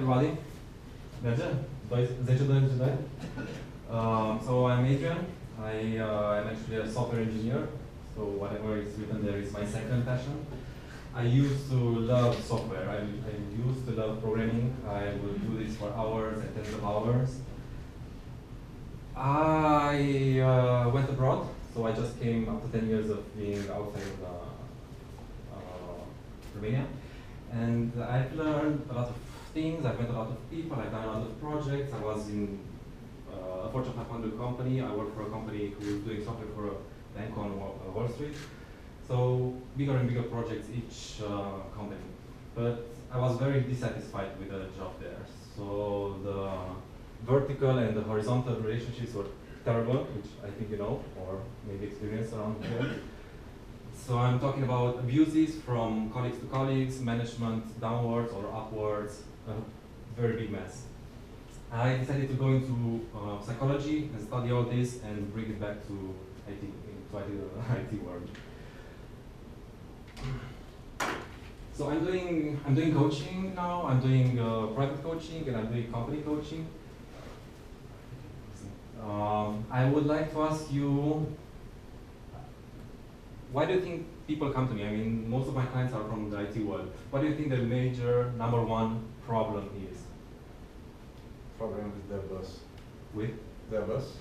everybody. So I'm Adrian. I'm actually a software engineer. So whatever is written there is my second passion. I used to love software. I used to love programming. I would do this for hours and tens of hours. I went abroad. So I just came after 10 years of being outside of Romania. And I've learned a lot of things. I've met a lot of people. I've done a lot of projects. I was in a Fortune 500 company. I worked for a company who was doing software for a bank on Wall Street. So bigger and bigger projects each company. But I was very dissatisfied with the job there. So the vertical and the horizontal relationships were terrible, which I think you know, or maybe experienced around here. So I'm talking about abuses from colleagues to colleagues, management downwards or upwards, a very big mess. I decided to go into psychology and study all this and bring it back to IT world. So I'm doing coaching now. I'm doing private coaching and I'm doing company coaching. I would like to ask you, why do you think people come to me? I mean, most of my clients are from the IT world. What do you think the major #1 problem is? Problem with their boss. With? Their boss?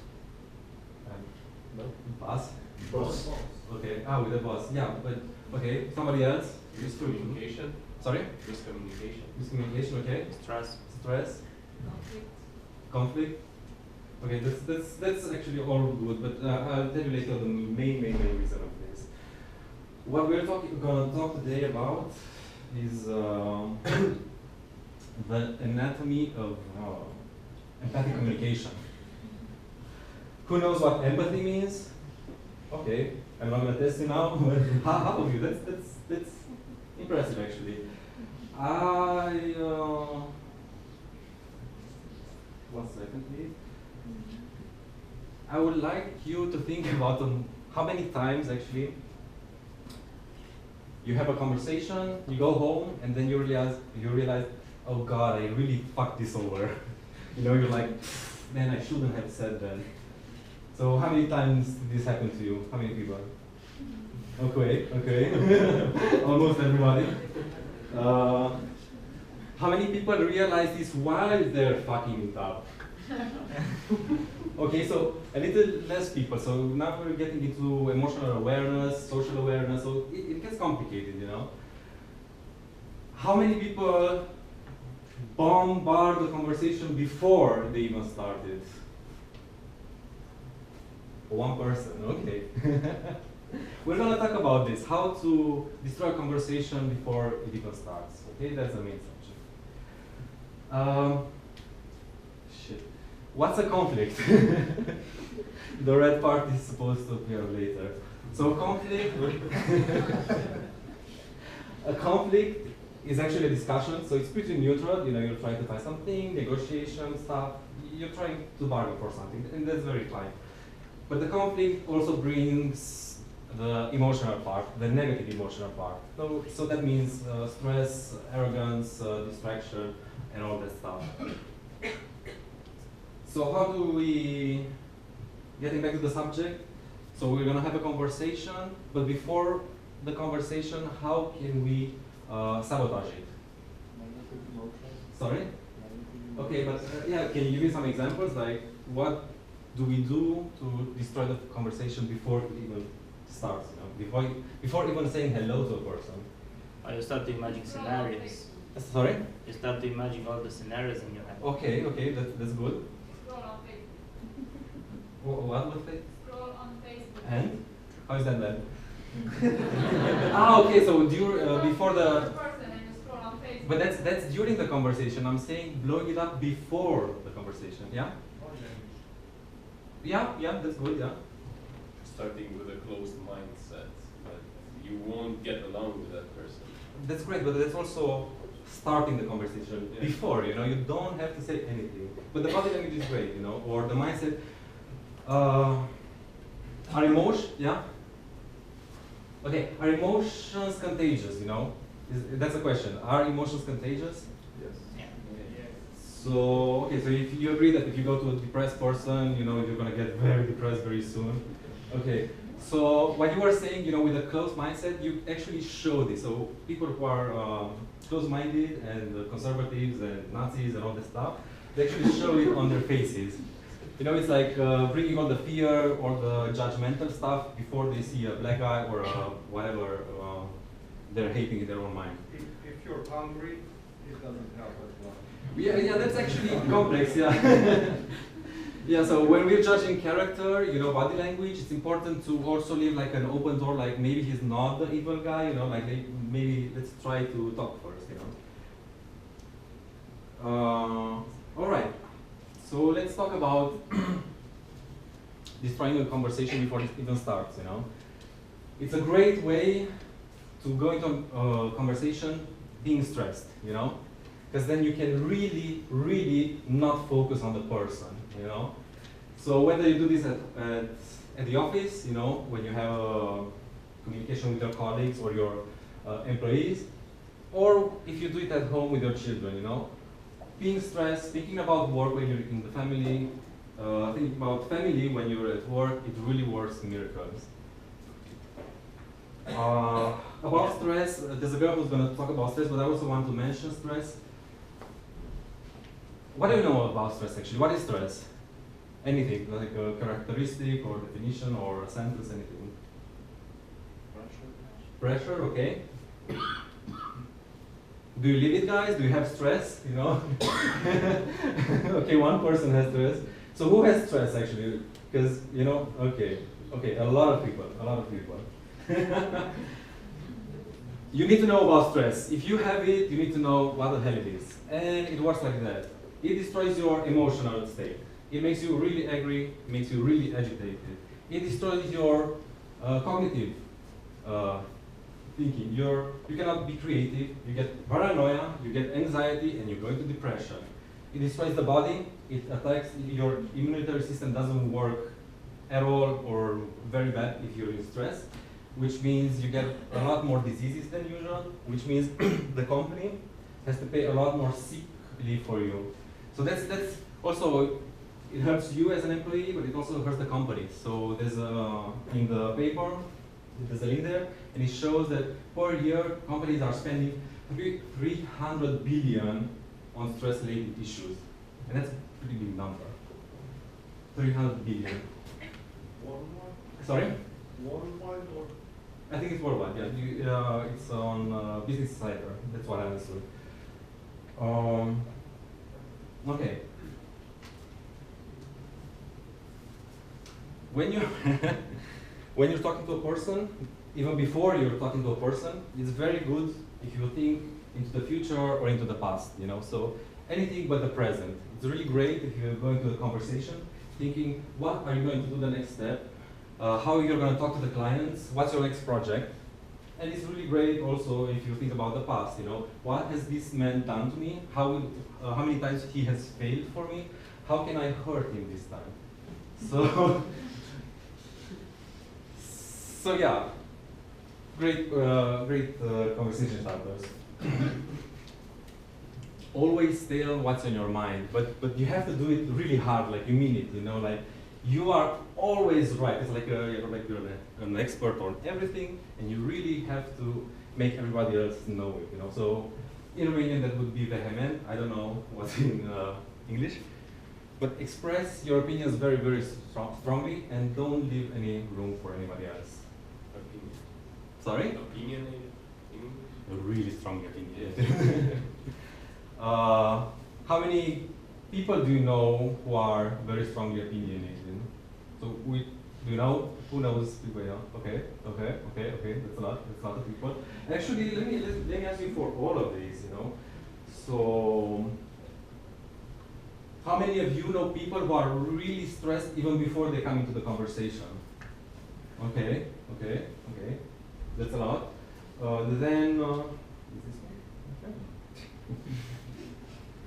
No? Boss? Boss. Okay, with the boss. Yeah, but okay, somebody else? Miscommunication. Sorry? Miscommunication. Miscommunication, okay. Stress. Stress. Conflict. Conflict. Okay, that's actually all good, but I'll tell you later the main reason of this. What we're gonna talk today about is the anatomy of empathic communication. Who knows what empathy means? Okay, I'm not gonna test you now. Half of you. That's impressive actually. One second, please. I would like you to think about how many times actually you have a conversation, you go home, and then you realize, oh God, I really fucked this over. You know, you're like, man, I shouldn't have said that. So how many times did this happen to you? How many people? Okay. Almost everybody. How many people realize this while they're fucking it up? Okay, so a little less people. So now we're getting into emotional awareness, social awareness, so it gets complicated, you know. How many people bombard the conversation before they even started? One person, okay. We're gonna talk about this, how to destroy a conversation before it even starts. Okay, that's the main subject. What's a conflict? The red part is supposed to appear later. So a conflict is actually a discussion, so it's pretty neutral. You know, you're trying to find something, negotiation stuff, you're trying to bargain for something, and that's very fine. But the conflict also brings the emotional part, the negative emotional part. So that means stress, arrogance, distraction, and all that stuff. So how do we, getting back to the subject, so we're gonna have a conversation, but before the conversation, how can we sabotage it? Sorry? Okay, but yeah, can you give me some examples, like what do we do to destroy the conversation before it even starts, you know, before even saying hello to a person? You start to imagine scenarios. Sorry? You start to imagine all the scenarios in your head. Okay, that's good. Scroll on Facebook. What with it? Scroll on Facebook. And? How is that then? Okay, so before the... person and you scroll on Facebook. But that's during the conversation. I'm saying blowing it up before the conversation, yeah? Yeah, that's good, yeah. Starting with a closed mindset, but you won't get along with that person. That's great, but that's also starting the conversation before, you know, you don't have to say anything. But the body language is great, you know, or the mindset. Are emotions contagious, you know? That's a question. Are emotions contagious? Yes. Yeah. So, okay, so if you agree that if you go to a depressed person, you know, you're gonna get very depressed very soon. Okay, so what you were saying, you know, with a closed mindset, you actually show this. So people who are closed-minded and conservatives and Nazis and all this stuff, they actually show it on their faces. You know, it's like bringing all the fear or the judgmental stuff before they see a black guy or whatever they're hating in their own mind. If you're hungry, it doesn't help as well. Yeah, that's actually complex, yeah. Yeah, so when we're judging character, you know, body language, it's important to also leave like an open door, like maybe he's not the evil guy, you know, like maybe let's try to talk first, you know. All right, so let's talk about destroying a conversation before it even starts, you know. It's a great way to go into a conversation being stressed, you know, because then you can really, really not focus on the person, you know. So whether you do this at the office, you know, when you have a communication with your colleagues or your employees, or if you do it at home with your children, you know, being stressed, thinking about work when you're in the family, thinking about family when you're at work, it really works miracles. About stress, there's a girl who's going to talk about stress, but I also want to mention stress. What do you know about stress actually? What is stress? Anything, like a characteristic or definition or a sentence, anything? Pressure, okay. Do you live it, guys? Do you have stress, you know? Okay, one person has stress. So who has stress actually? Because, you know, okay, a lot of people. You need to know about stress. If you have it, you need to know what the hell it is. And it works like that. It destroys your emotional state. It makes you really angry, makes you really agitated. It destroys your cognitive thinking. You cannot be creative, you get paranoia, you get anxiety, and you go into depression. It destroys the body, it attacks, your immunitary system doesn't work at all or very bad if you're in stress, which means you get a lot more diseases than usual, which means the company has to pay a lot more sick leave for you. So that's also, it hurts you as an employee, but it also hurts the company. So there's in the paper, there's a link there, and it shows that per year, companies are spending 300 billion on stress-related issues. And that's a pretty big number. 300 billion. Worldwide? Sorry? Worldwide or? I think it's worldwide, yeah. It's on Business Insider. That's what I understood. Okay. When you're talking to a person, even before you're talking to a person, it's very good if you think into the future or into the past, you know. So anything but the present. It's really great if you're going to a conversation thinking, what are you going to do the next step? How you're going to talk to the clients? What's your next project? And it's really great also if you think about the past, you know. What has this man done to me? How many times he has failed for me? How can I hurt him this time? So yeah, great conversation starters. Always tell what's on your mind, but you have to do it really hard, like you mean it, you know, like you are always right. It's like you're an expert on everything, and you really have to make everybody else know it, you know. So in Romanian that would be vehement. I don't know what's in English, but express your opinions very, very strongly, and don't leave any room for anybody else. Opinion. Sorry? Opinion in English? A really strong opinion. How many people do you know who are very strongly opinionated? So do you know? Who knows people? Yeah? Okay. That's a lot of people. Actually, let me ask you for all of these, you know. So how many of you know people who are really stressed even before they come into the conversation? Okay. That's a lot. Then is this one? Okay.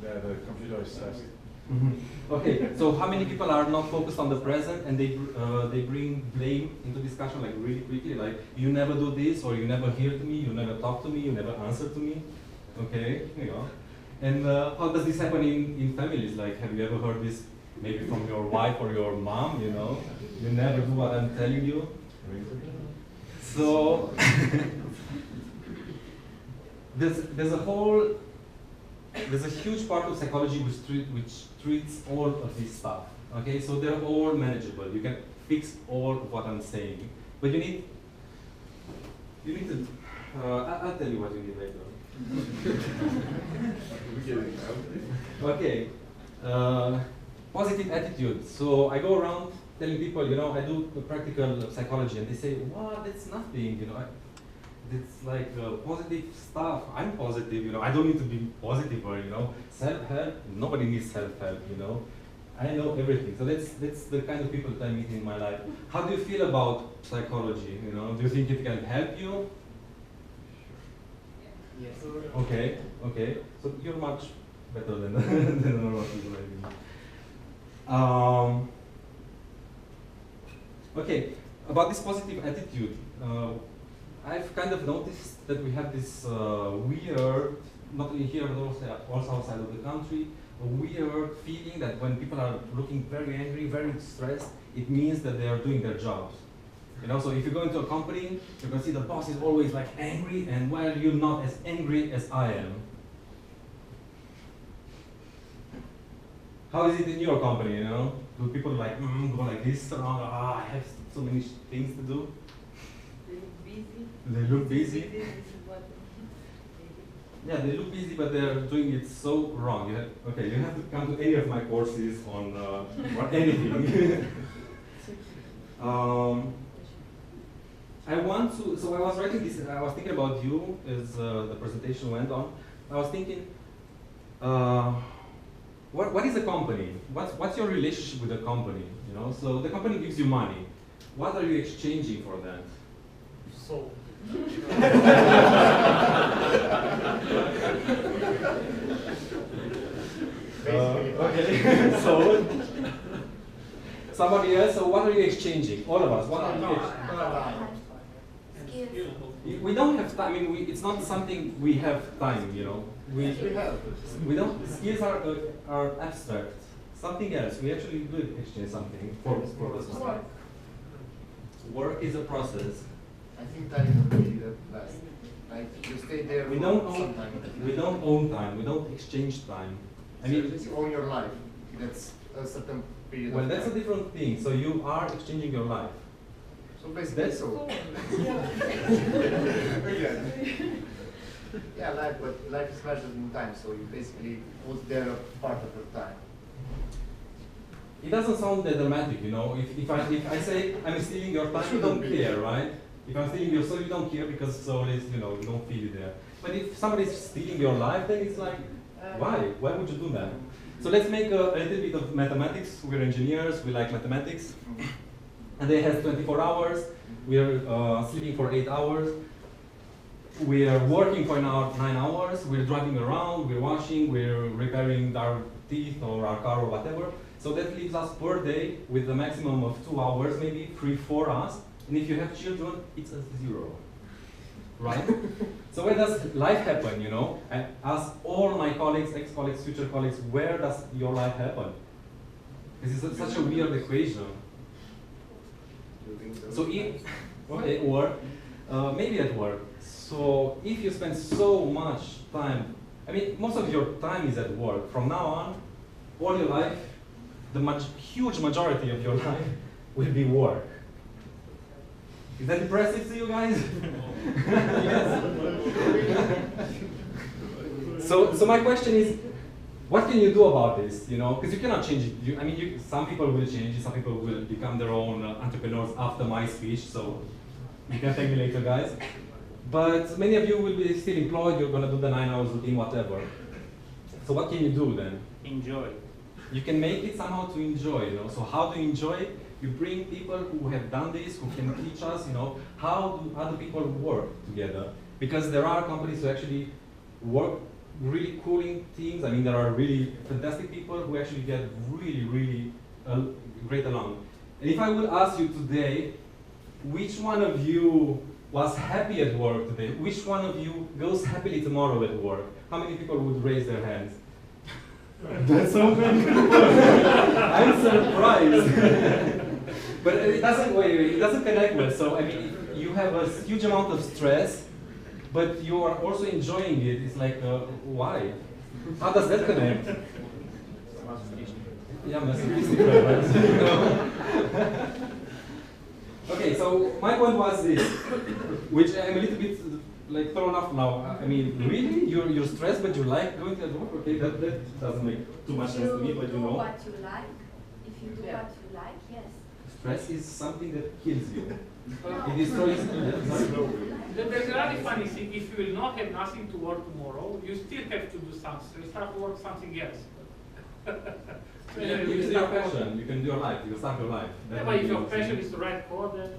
The computer is stressed. Okay, so how many people are not focused on the present and they bring blame into discussion like really quickly, like you never do this, or you never hear to me, you never talk to me, you never answer to me. Okay, you know. And how does this happen in families? Like, have you ever heard this maybe from your wife or your mom, you know? You never do what I'm telling you. So, there's a huge part of psychology which treats all of this stuff. Okay, so they're all manageable. You can fix all of what I'm saying, but you need to. I'll tell you what you need later. Okay, positive attitude. So I go around telling people, you know, I do practical psychology, and they say, "What? That's nothing," you know. It's like positive stuff. I'm positive, you know. I don't need to be positive, or you know, self-help. Nobody needs self-help, you know. I know everything. So that's the kind of people that I meet in my life. How do you feel about psychology? You know, do you think it can help you? Yes. Okay, okay. So you're much better than than normal people, I think. Okay, about this positive attitude, I've kind of noticed that we have this weird, not only here but also outside of the country, a weird feeling that when people are looking very angry, very stressed, it means that they are doing their jobs. You know, so if you go into a company, you can see the boss is always like angry, and well, you're not as angry as I am. How is it in your company, you know? Do people like, go like this around, I have so many things to do? They look busy. They look busy? This is what Yeah, they look busy, but they're doing it so wrong. You have to come to any of my courses on or anything. So I was writing this, I was thinking about you as the presentation went on. I was thinking, what is a company? What's your relationship with the company? You know, so the company gives you money. What are you exchanging for that? So. Okay. So somebody else. So what are you exchanging? All of us. What are you exchanging? We don't have time. I mean, it's not something we have time. You know, we don't. Skills are abstract. Something else. We actually do exchange something for us. Work is a process. I think time would be the best. Like you stay there. We don't own time. We don't exchange time. I mean, you own your life. That's a certain period. Well, of that's a time. different thing. So you are exchanging your life. So basically, That's so. Yeah, life, but life is measured in time. So you basically put there a part of your time. It doesn't sound that dramatic, you know. If I say I'm stealing your time, you don't care, right? If I'm stealing your soul, you don't care because soul is, you know, you don't feel it there. But if somebody is stealing your life, then it's like, why? Why would you do that? So let's make a little bit of mathematics. We're engineers, we like mathematics. A day has 24 hours. We're sleeping for 8 hours. We are working for 9 hours. We're driving around, we're washing, we're repairing our teeth or our car or whatever. So that leaves us per day with a maximum of 2 hours, maybe 3 for us. And if you have children, it's a 0, right? So where does life happen, you know? I ask all my colleagues, ex-colleagues, future colleagues, where does your life happen? This is such a weird equation. So if, okay, work, maybe at work. So if you spend so much time, I mean, most of your time is at work. From now on, all your life, the huge majority of your life will be work. Is that impressive to you guys? Yes. So my question is, what can you do about this? You know, because you cannot change it. Some people will change it. Some people will become their own entrepreneurs after my speech. So you can thank me later, guys. But many of you will be still employed. You're gonna do the 9 hours routine, whatever. So what can you do then? Enjoy. You can make it somehow to enjoy, you know. So how do you enjoy it? You bring people who have done this, who can teach us, you know, how do other people work together? Because there are companies who actually work really cooling teams. I mean, there are really fantastic people who actually get really great along. And if I would ask you today, which one of you was happy at work today? Which one of you goes happily tomorrow at work? How many people would raise their hands? That's so many people. I'm surprised. But it doesn't, it doesn't connect well. So I mean, you have a huge amount of stress, but you are also enjoying it. It's like, why? How does that connect? Yeah, masochistic, right? Okay, so my point was this, which I'm a little bit like thrown off now. I mean, really, you're stressed, but you like going to work. Okay, that doesn't make too much sense to me, but you know. What you like, if you do what you like, yes. Stress is something that kills you. It destroys. There's another funny thing. If you will not have nothing to work tomorrow, you still have to do something. So you start to work something else. You can do your passion. You can do your life. You can start your life. Yeah, but if your passion is to write code, then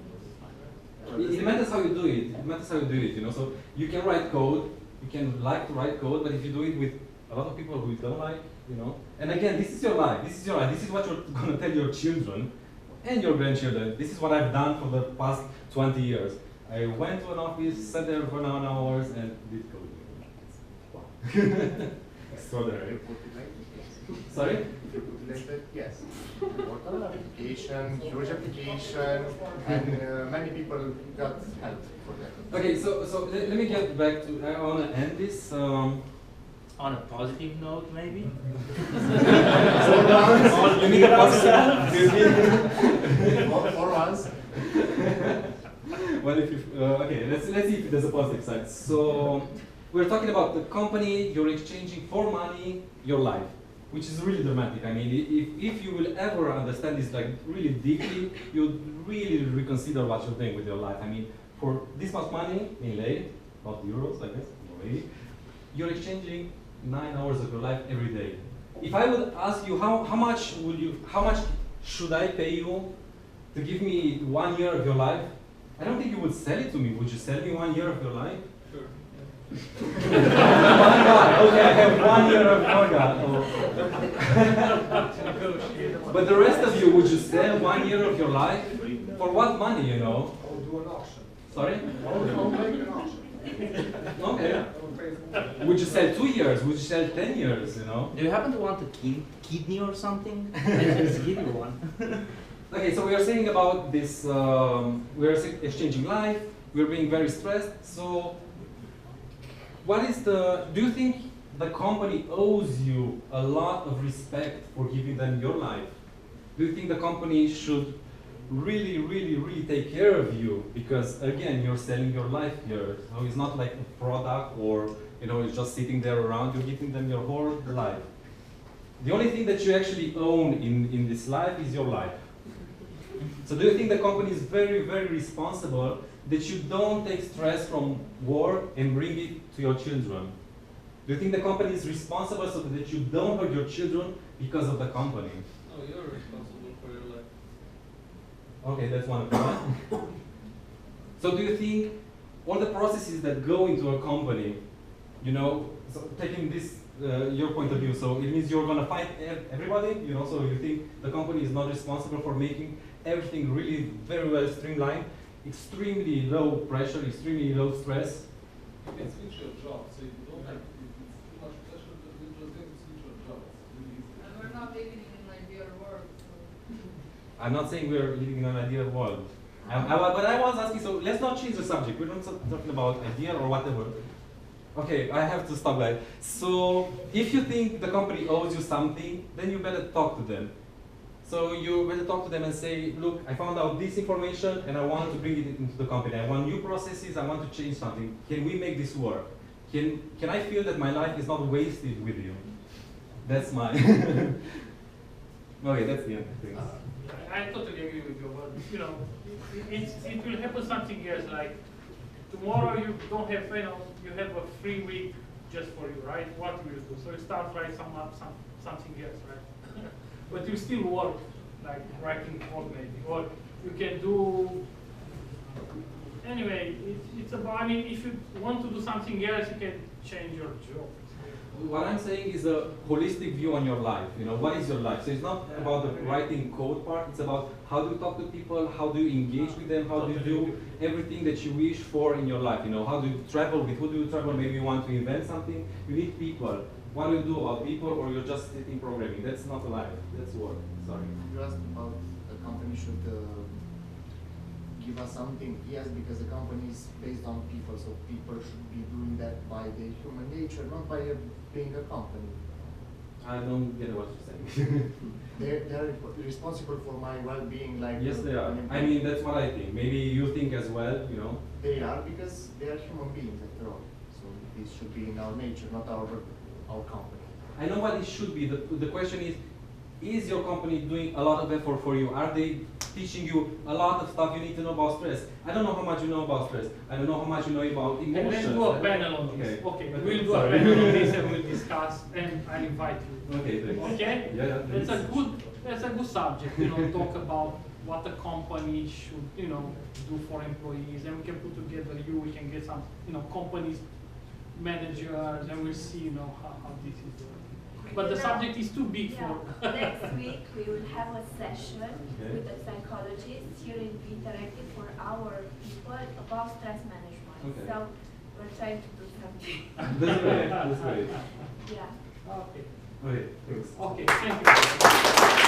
it matters how you do it. It matters how you do it. You know, so you can write code. You can like to write code, but if you do it with a lot of people who don't like, you know. And again, this is your life. This is your life. This is what you're going to tell your children and your grandchildren. This is what I've done for the past 20 years. I went to an office, sat there for 9 hours, and did code. Wow. Extraordinary. Sorry? If you put like that, yes. Work on an application, huge application, and many people got help for that. Okay, so let me get back to, I want to end this. On a positive note, maybe? You need a positive? For once. Well, if you, okay, let's see if there's a positive side. So we're talking about the company, you're exchanging for money, your life, which is really dramatic. I mean, if you will ever understand this like really deeply, you'll really reconsider what you're doing with your life. I mean, for this much money in lei, not euros, I guess, maybe, you're exchanging 9 hours of your life every day. If I would ask you how much should I pay you to give me 1 year of your life, I don't think you would sell it to me. Would you sell me 1 year of your life? sure. One guy. Okay, I have 1 year of yoga. Oh. But the rest of you, would you sell 1 year of your life? For what money, you know? I'll do an auction. Sorry? I'll make an auction. Okay. Would you sell 2 years? Would you sell 10 years, you know? Do you happen to want a kidney or something? Let's give you one. Okay, so we are saying about this, we are exchanging life, we are being very stressed, so what is do you think the company owes you a lot of respect for giving them your life? Do you think the company should really take care of you? Because again, you're selling your life here, so it's not like a product or, you know, it's just sitting there around, you're giving them your whole life. The only thing that you actually own in this life is your life. So do you think the company is very responsible that you don't take stress from work and bring it to your children? Do you think the company is responsible so that you don't hurt your children because of the company? No, you're responsible for your life. Okay, that's one of them. So do you think all the processes that go into a company, you know, so taking this your point of view, so it means you're gonna fight everybody, you know, so you think the company is not responsible for making everything really very well streamlined, extremely low pressure, extremely low stress? You can switch your job, so you don't have too much pressure, but you just have to switch your job. It's really easy. And we're not living in an ideal world. So. I'm not saying we're living in an ideal world. But I was asking, so let's not change the subject. We're not talking about ideal or whatever. Okay, I have to stop that. So if you think the company owes you something, then you better talk to them. So you better talk to them and say, look, I found out this information and I want to bring it into the company. I want new processes, I want to change something. Can we make this work? Can I feel that my life is not wasted with you? That's my... Okay, that's the end of things. I totally agree with you, but you know, it will happen something else. Like tomorrow, you don't have, you know, you have a free week just for you, right? What will you do? So you start write something else, right? But you still work, like writing code maybe, or you can do. Anyway, it's about. I mean, if you want to do something else, you can change your job. What I'm saying is a holistic view on your life. You know, what is your life? So it's not about the writing code part. It's about how do you talk to people, how do you engage with them, how do you do everything that you wish for in your life. You know, how do you travel with? Who do you travel? Maybe you want to invent something. You need people. What do you do about people, or you're just sitting programming? That's not a life. That's work. Sorry. You asked about the company should give us something. Yes, because the company is based on people, so people should be doing that by their human nature, not by being a company. I don't get what you're saying. They're responsible for my well-being, like Yes, they are. I mean, that's what I think. Maybe you think as well, you know. They are because they are human beings after all. So this should be in our nature, not our company. I know what it should be. The question is your company doing a lot of effort for you? Are they teaching you a lot of stuff you need to know about stress? I don't know how much you know about stress. I don't know how much you know about And emotions. let's do a panel on this. Okay. We'll do a Sorry. panel on this and we'll discuss, and I invite you. Okay, thanks. Okay? Yeah. That's a good subject, you know, talk about what a company should, you know, do for employees, and we can put together we can get some, you know, companies, managers, and we'll see, you know, how this is working. But the subject is too big for... Next week we will have a session Okay. with a psychologist here in Interactive for our people about stress management. Okay. So we're trying to do something. That's great. That's great. Yeah. Okay. Okay, thanks. Okay, thank you.